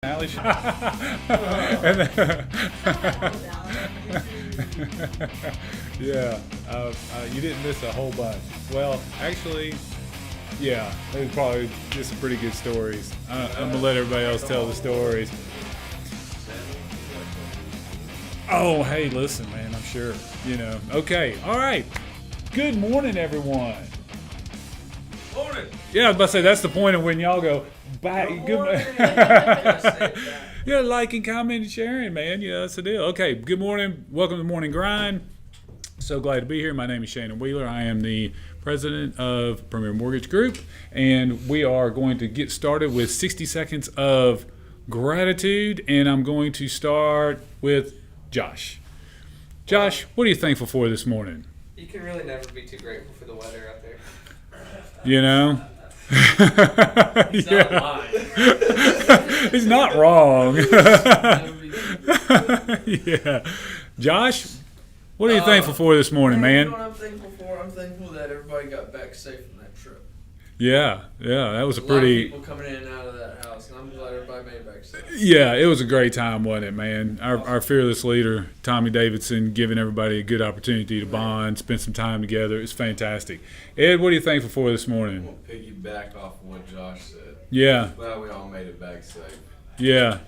Allie. Yeah, you didn't miss a whole bunch. Well, actually, yeah, it was probably just some pretty good stories. I'm gonna let everybody else tell the stories. Oh, hey, listen, man, I'm sure, Okay, all right. Good morning, everyone. Morning. Yeah, I was about to say, that's the point of when y'all go, bye. Good morning. Yeah, liking, commenting, sharing, man. Yeah, that's the deal. Okay, good morning. Welcome to Morning Grind. So glad to be here. My name is Shannon Wheeler. I am the president of Premier Mortgage Group, and we are going to get started with 60 seconds of gratitude, and I'm going to start with Josh. Josh, what are you thankful for this morning? You can really never be too grateful for the weather out there. You know? He's not lying. He's not wrong. Yeah. Josh, what are you thankful for this morning, man? You know what I'm thankful for? I'm thankful that everybody got back safe from that trip. Yeah, that was a lot pretty... of people coming in and out of that house, and I'm glad everybody made it back safe. Yeah, it was a great time, wasn't it, man? Our fearless leader, Tommy Davidson, giving everybody a good opportunity to bond, spend some time together. It's fantastic. Ed, what are you thankful for this morning? I'm going to piggyback off of what Josh said. Yeah. Glad we all made it back safe. Yeah,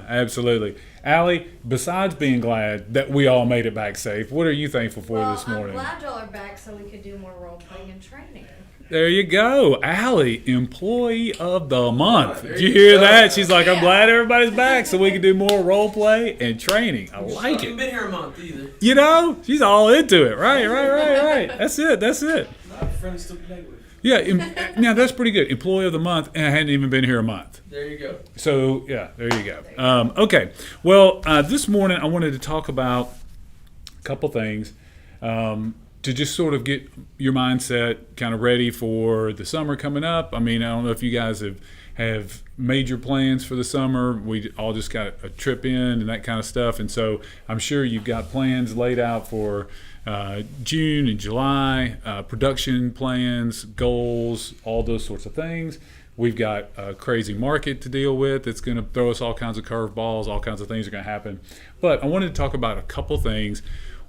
absolutely. Allie, besides being glad that we all made it back safe, what are you thankful for this morning? I'm glad y'all are back so we could do more role-playing and training. There you go. Allie, Employee of the Month. Did you hear that? She's like, I'm glad everybody's back so we can do more role play and training. I like I haven't it. been here a month either. She's all into it. Right. That's it. Not friends to play with. Yeah, now that's pretty good. Employee of the Month, and I hadn't even been here a month. There you go. So, yeah, there you go. Okay, well, this morning I wanted to talk about a couple things to just sort of get your mindset kind of ready for the summer coming up. I mean, I don't know if you guys have major plans for the summer. We all just got a trip in and that kind of stuff, and so I'm sure you've got plans laid out for June and July, production plans, goals, all those sorts of things. We've got a crazy market to deal with. It's going to throw us all kinds of curveballs. All kinds of things are going to happen. But I wanted to talk about a couple things.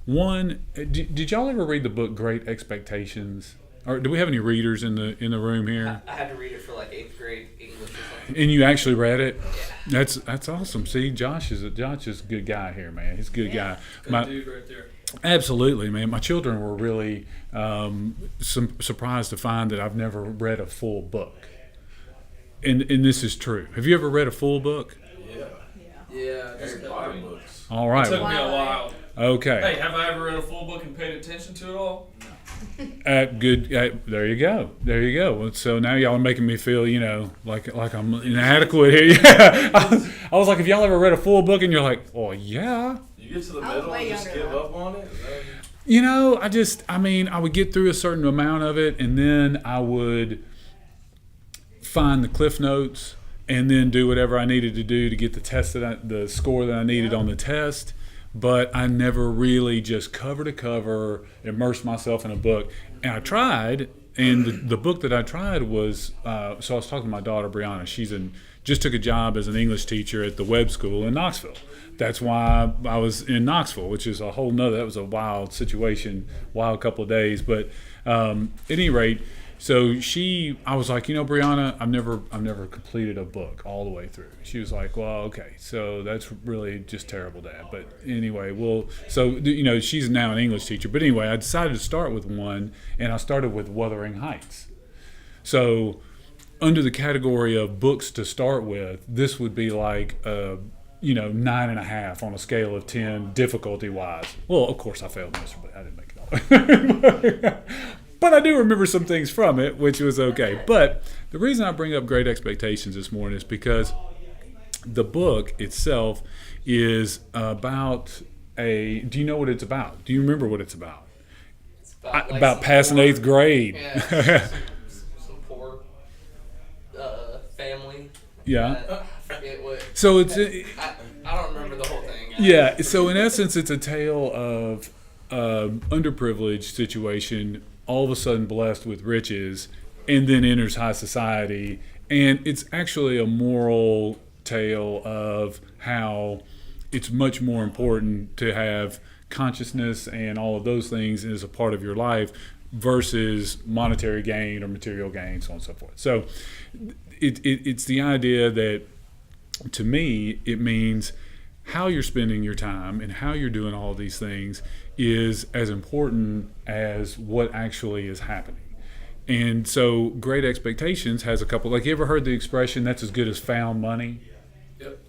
One, did y'all ever read the book Great Expectations? Or do we have any readers in the room here? I had to read it for like 8th grade English or something. And you actually read it? Yeah. That's awesome. See, Josh is a good guy here, man. He's a good guy. Good dude right there. Absolutely, man. My children were really surprised to find that I've never read a full book. And this is true. Have you ever read a full book? Yeah, just Harry Potter books. All right. It took me a while. Okay. Hey, have I ever read a full book and paid attention to it all? Good. There you go. Well, so now y'all are making me feel, like I'm inadequate here. Yeah. I was like, if y'all ever read a full book and you're like, oh yeah. You get to the I was middle way and just younger give though. up on it? I would get through a certain amount of it, and then I would find the cliff notes and then do whatever I needed to do to get the score that I needed on the test. But I never really just cover to cover immersed myself in a book. And I tried, and the book that I tried was, so I was talking to my daughter, Brianna. Just took a job as an English teacher at the Webb School in Knoxville. That's why I was in Knoxville, which is a whole nother, that was a wild situation, wild couple of days. But at any rate, so I was like, Brianna, I've never completed a book all the way through. She was like, well, okay, so that's really just terrible, Dad. But anyway, she's now an English teacher. But anyway, I decided to start with one, and I started with Wuthering Heights. So under the category of books to start with, this would be like 9.5 on a scale of 10 difficulty-wise. Well, of course, I failed miserably. I didn't make it all. But I do remember some things from it, which was okay. But the reason I bring up Great Expectations this morning is because the book itself is about do you know what it's about? Do you remember what it's about? It's about, about passing 8th grade. Yeah, some poor family. Yeah. I forget what. So it's... I don't remember the whole thing. Yeah, so in essence, it's a tale of underprivileged situation, all of a sudden blessed with riches, and then enters high society. And it's actually a moral tale of how it's much more important to have consciousness and all of those things as a part of your life versus monetary gain or material gain, so on and so forth. So it's the idea that, to me, it means how you're spending your time and how you're doing all of these things is as important as what actually is happening. And so Great Expectations has a couple, like, you ever heard the expression, that's as good as found money? Yep.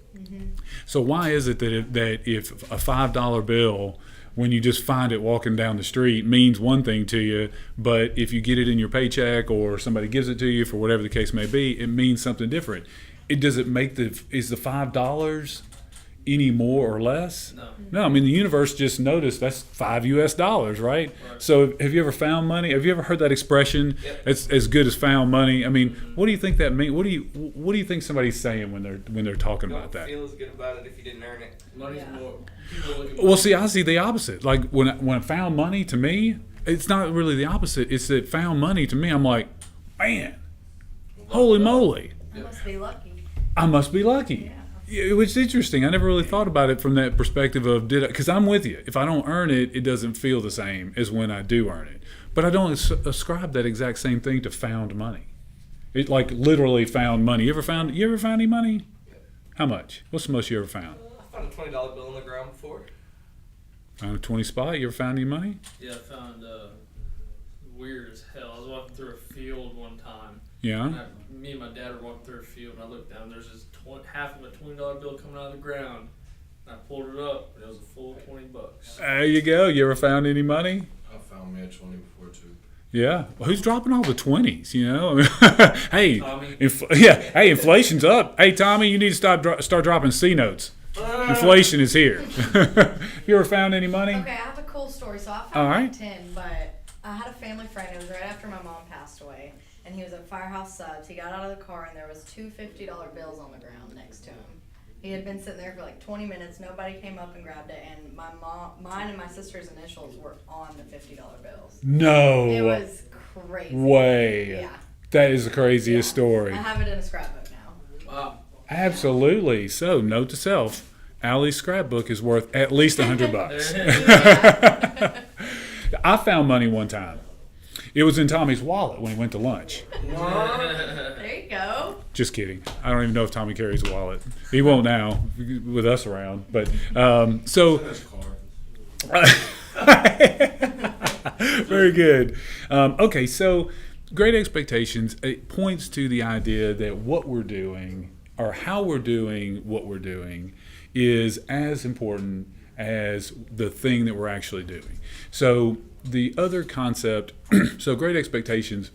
So why is it that if a $5 bill, when you just find it walking down the street, means one thing to you, but if you get it in your paycheck or somebody gives it to you for whatever the case may be, it means something different? Is the $5 any more or less? No, I mean, the universe just noticed that's $5 US, right? So have you ever found money? Have you ever heard that expression? Yep. It's as good as found money. I mean, what do you think that means? What do you think somebody's saying when they're talking You about don't that? feel as good about it if you didn't earn it. Money's Yeah. more. People look at Well, see, I see the opposite. Like when I found money, to me, it's not really the opposite. It's that found money to me, I'm like, man, holy moly, I must be lucky. I must be lucky. It was interesting. I never really thought about it from that perspective of because I'm with you. If I don't earn it, it doesn't feel the same as when I do earn it. But I don't ascribe that exact same thing to found money. It like literally found money. You ever found any money? How much? What's the most you ever found? I found a $20 bill on the ground before. On a 20 spot. You ever found any money? Yeah, I found weird as hell. I was walking through a field one time. Yeah. And me and my dad were walking through a field, and I looked down. There's this half of a $20 bill coming out of the ground. And I pulled it up, and it was a full $20. There you go. You ever found any money? I found me a 20 before too. Yeah. Well, who's dropping all the 20s? You know. Hey. Tommy. Hey, inflation's up. Hey, Tommy, you need to start dropping C notes. Inflation is here. You ever found any money? Okay, I have a cool story. So I found All right. like 10, but I had a family friend. It was right after my mom passed away, and he was at Firehouse Subs. He got out of the car, and there was two $50 bills on the ground next to him. He had been sitting there for like 20 minutes. Nobody came up and grabbed it, and mine and my sister's initials were on the $50 bills. No It was crazy. way. Yeah. That is the craziest I story. have it in a scrapbook now. Wow. Absolutely. So, note to self: Allie's scrapbook is worth at least $100. Yeah. I found money one time. It was in Tommy's wallet when he went to lunch. There you go. Just kidding. I don't even know if Tommy carries a wallet. He won't now with us around. But so. His car. Very good. Okay, so Great Expectations, it points to the idea that what we're doing or how we're doing what we're doing is as important as the thing that we're actually doing. So the other concept, so Great Expectations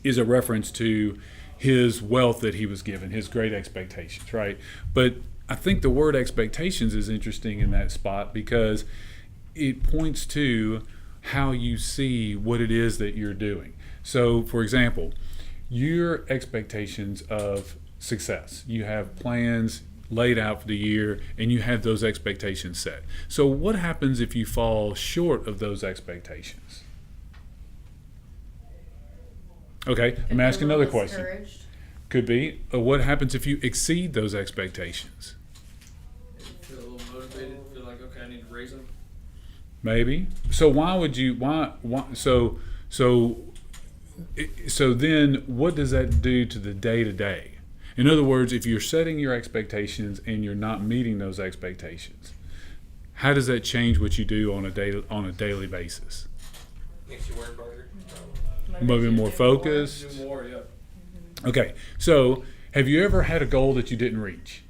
is a reference to his wealth that he was given, his great expectations, right? But I think the word expectations is interesting in that spot because it points to how you see what it is that you're doing. So, for example, your expectations of success. You have plans laid out for the year and you have those expectations set. So what happens if you fall short of those expectations? Okay, I'm asking another question. Discouraged. Could be, what happens if you exceed those expectations? Feel a little motivated. Feel like, okay, I need to raise them. Maybe. So so then what does that do to the day-to-day? In other words, if you're setting your expectations and you're not meeting those expectations, how does that change what you do on a daily basis? Makes you work harder. Maybe more Do focused. more, yeah. Okay. So have you ever had a goal that you didn't reach?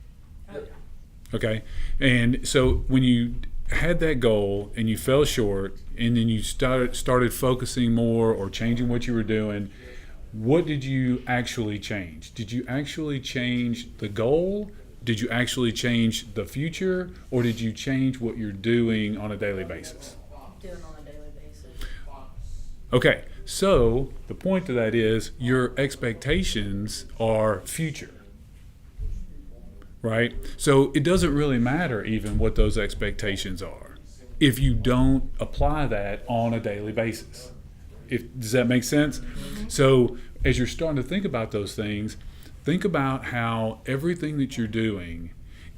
Okay. And so when you had that goal and you fell short and then you started focusing more or changing what you were doing, what did you actually change? Did you actually change the goal? Did you actually change the future? Or did you change what you're doing on a daily basis? Doing on a daily basis. Okay, so the point to that is your expectations are future, right? So it doesn't really matter even what those expectations are if you don't apply that on a daily basis. Does that make sense? So as you're starting to think about those things, think about how everything that you're doing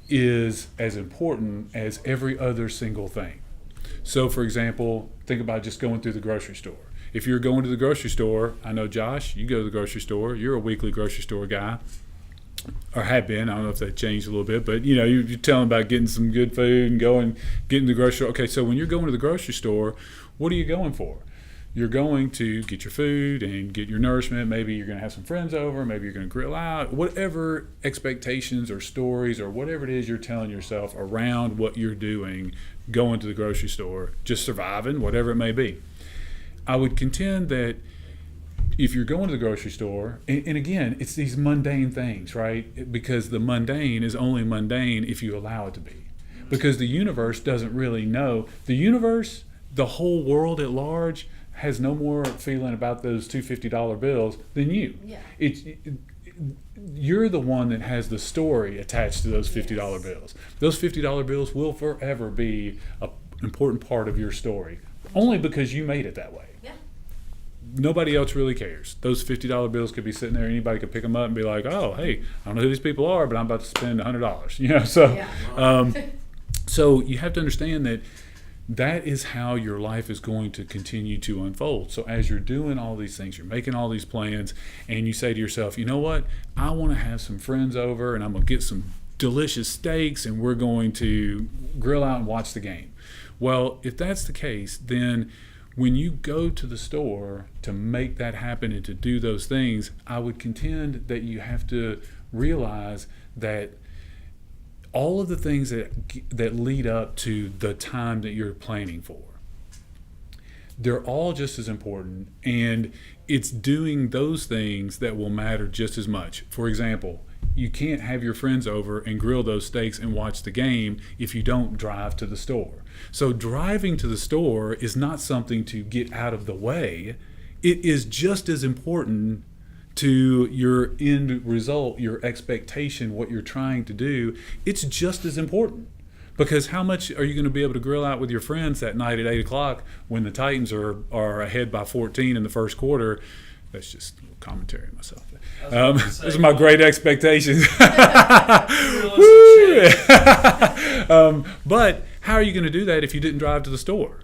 is as important as every other single thing. So, for example, think about just going through the grocery store. If you're going to the grocery store, I know, Josh, you go to the grocery store. You're a weekly grocery store guy, or have been. I don't know if that changed a little bit, but you're telling about getting some good food and getting to the grocery store. Okay, so when you're going to the grocery store, what are you going for? You're going to get your food and get your nourishment. Maybe you're going to have some friends over. Maybe you're going to grill out. Whatever expectations or stories or whatever it is you're telling yourself around what you're doing, going to the grocery store, just surviving, whatever it may be. I would contend that if you're going to the grocery store, and again, it's these mundane things, right? Because the mundane is only mundane if you allow it to be. Because the universe doesn't really know. The universe, the whole world at large, has no more feeling about those two $50 bills than you. Yeah. You're the one that has the story attached to those $50 bills. Those $50 bills will forever be an important part of your story, only because you made it that way. Yeah. Nobody else really cares. Those $50 bills could be sitting there. Anybody could pick them up and be like, "Oh, hey, I don't know who these people are, but I'm about to spend $100." So, Yeah. so you have to understand that is how your life is going to continue to unfold. So as you're doing all these things, you're making all these plans, and you say to yourself, you know what? I want to have some friends over, and I'm going to get some delicious steaks, and we're going to grill out and watch the game. Well, if that's the case, then when you go to the store to make that happen and to do those things, I would contend that you have to realize that all of the things that lead up to the time that you're planning for, they're all just as important, and it's doing those things that will matter just as much. For example, you can't have your friends over and grill those steaks and watch the game if you don't drive to the store. So driving to the store is not something to get out of the way. It is just as important to your end result, your expectation, what you're trying to do. It's just as important, because how much are you going to be able to grill out with your friends that night at 8 o'clock when the Titans are ahead by 14 in the first quarter? That's just a little commentary on myself. Those are my great expectations. But how are you going to do that if you didn't drive to the store?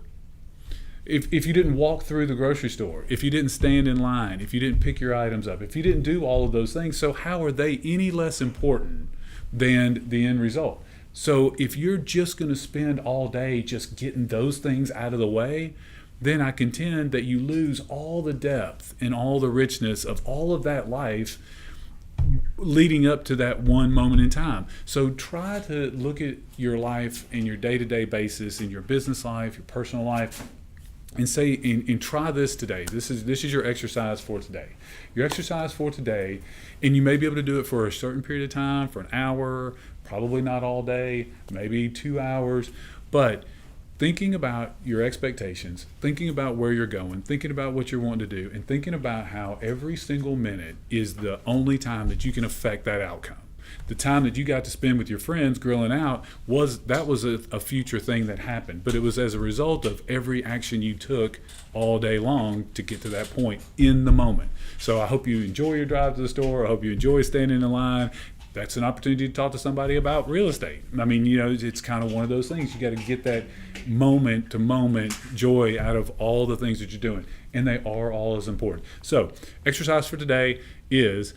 If you didn't walk through the grocery store, if you didn't stand in line, if you didn't pick your items up, if you didn't do all of those things, so how are they any less important than the end result? So if you're just going to spend all day just getting those things out of the way, then I contend that you lose all the depth and all the richness of all of that life leading up to that one moment in time. So try to look at your life and your day-to-day basis, in your business life, your personal life, and say, and try this today. This is your exercise for today. Your exercise for today, and you may be able to do it for a certain period of time, for an hour, probably not all day, maybe 2 hours, but thinking about your expectations, thinking about where you're going, thinking about what you're wanting to do, and thinking about how every single minute is the only time that you can affect that outcome. The time that you got to spend with your friends grilling out was a future thing that happened, but it was as a result of every action you took all day long to get to that point in the moment. So I hope you enjoy your drive to the store. I hope you enjoy standing in line. That's an opportunity to talk to somebody about real estate. I mean, it's kind of one of those things. You got to get that moment to moment joy out of all the things that you're doing, and they are all as important. So exercise for today is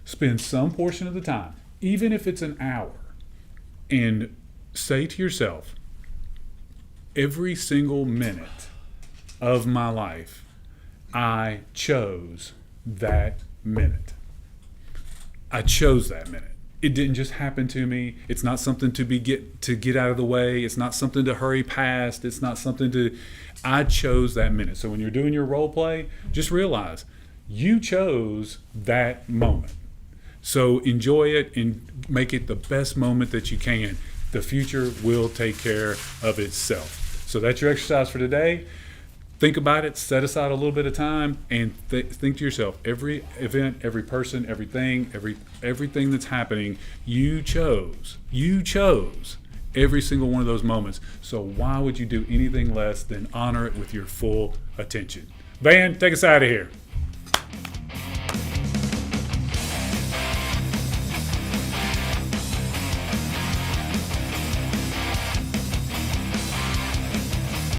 spend some portion of the time, even if it's an hour, and say to yourself, every single minute of my life, I chose that minute. I chose that minute. It didn't just happen to me. It's not something to get out of the way. It's not something to hurry past. It's not something I chose that minute. So when you're doing your role play, just realize you chose that moment. So enjoy it and make it the best moment that you can. The future will take care of itself. So that's your exercise for today. Think about it, set aside a little bit of time, and think to yourself, every event, every person, everything that's happening, you chose every single one of those moments. So why would you do anything less than honor it with your full attention? Van, take us out of here.